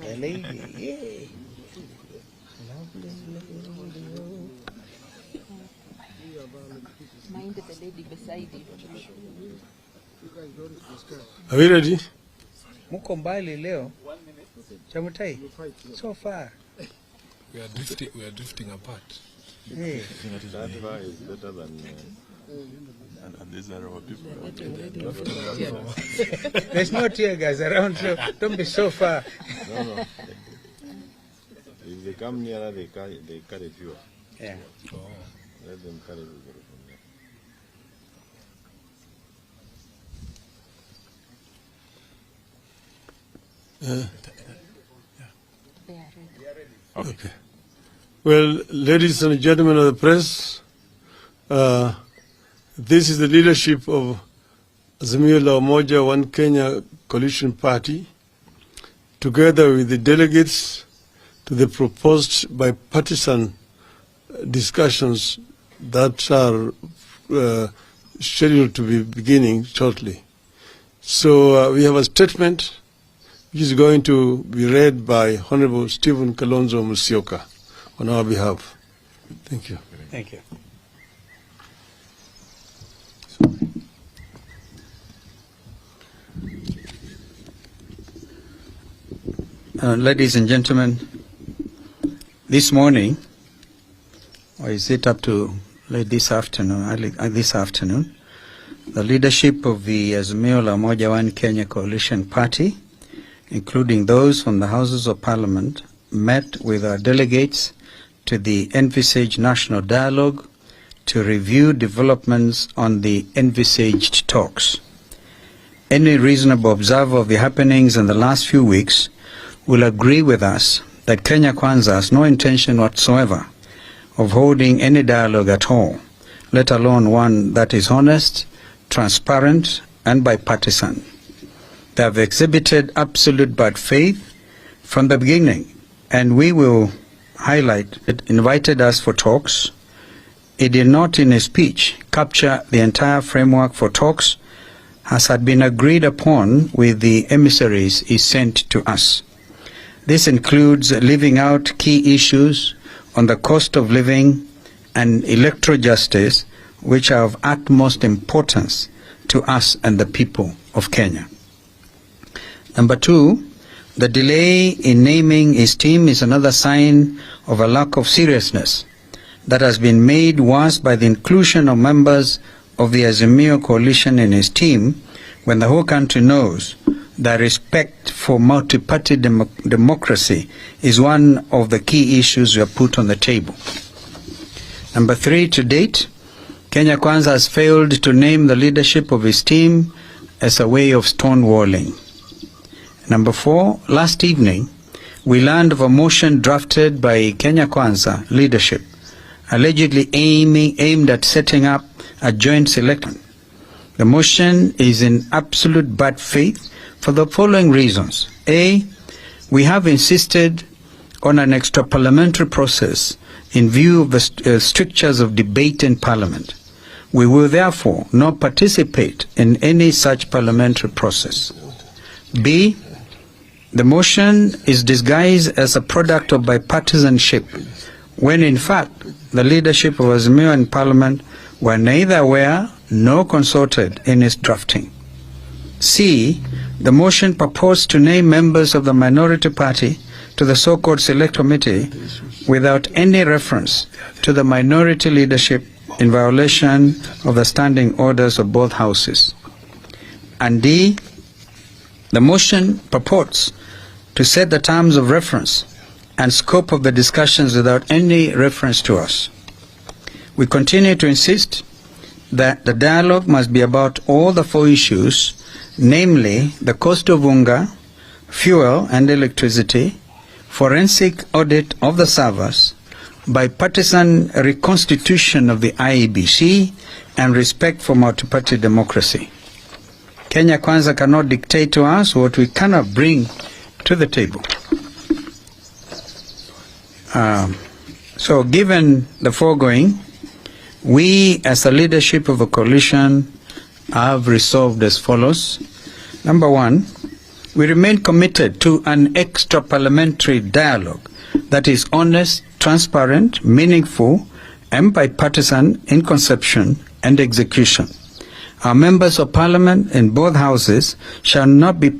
The lady, yay! Mind the lady beside you. Are we ready? Muko mbali leo. Chamutai. So far. We are drifting apart. Hey. That far is better than and these are our people. There's no tear gas around, so don't be so far. No. If they come nearer, they carry fewer. Yeah. Oh. Let them carry people from there. Okay. Well, ladies and gentlemen of the press, this is the leadership of Azimio la Umoja One Kenya Coalition Party, together with the delegates to the proposed bipartisan discussions that are scheduled to be beginning shortly. So we have a statement which is going to be read by Honorable Stephen Kalonzo Musyoka on our behalf. Thank you. Thank you. Ladies and gentlemen, this morning, or is it up to late this afternoon, the leadership of the Azimio la Umoja One Kenya Coalition Party, including those from the Houses of Parliament, met with our delegates to the envisaged national dialogue to review developments on the envisaged talks. Any reasonable observer of the happenings in the last few weeks will agree with us that Kenya Kwanza has no intention whatsoever of holding any dialogue at all, let alone one that is honest, transparent, and bipartisan. They have exhibited absolute bad faith from the beginning, and we will highlight it invited us for talks. It did not in a speech capture the entire framework for talks as had been agreed upon with the emissaries he sent to us. This includes leaving out key issues on the cost of living and electoral justice, which are of utmost importance to us and the people of Kenya. Number two, the delay in naming his team is another sign of a lack of seriousness that has been made worse by the inclusion of members of the Azimio coalition in his team, when the whole country knows that respect for multi-party democracy is one of the key issues we have put on the table. Number three, to date, Kenya Kwanza has failed to name the leadership of his team as a way of stonewalling. Number four, last evening, we learned of a motion drafted by Kenya Kwanza leadership, allegedly aimed at setting up a joint selection. The motion is in absolute bad faith for the following reasons. A, we have insisted on an extra-parliamentary process in view of the strictures of debate in Parliament. We will therefore not participate in any such parliamentary process. B, the motion is disguised as a product of bipartisanship, when in fact the leadership of Azimio in Parliament were neither aware nor consulted in its drafting. C, the motion proposed to name members of the minority party to the so-called select committee without any reference to the minority leadership, in violation of the standing orders of both houses. And D, the motion purports to set the terms of reference and scope of the discussions without any reference to us. We continue to insist that the dialogue must be about all the 4 issues, namely the cost of unga, fuel and electricity, forensic audit of the servers, bipartisan reconstitution of the IEBC, and respect for multi-party democracy. Kenya Kwanza cannot dictate to us what we cannot bring to the table. So given the foregoing, we as the leadership of a coalition have resolved as follows. Number 1, we remain committed to an extra-parliamentary dialogue that is honest, transparent, meaningful, and bipartisan in conception and execution. Our members of parliament in both houses shall not be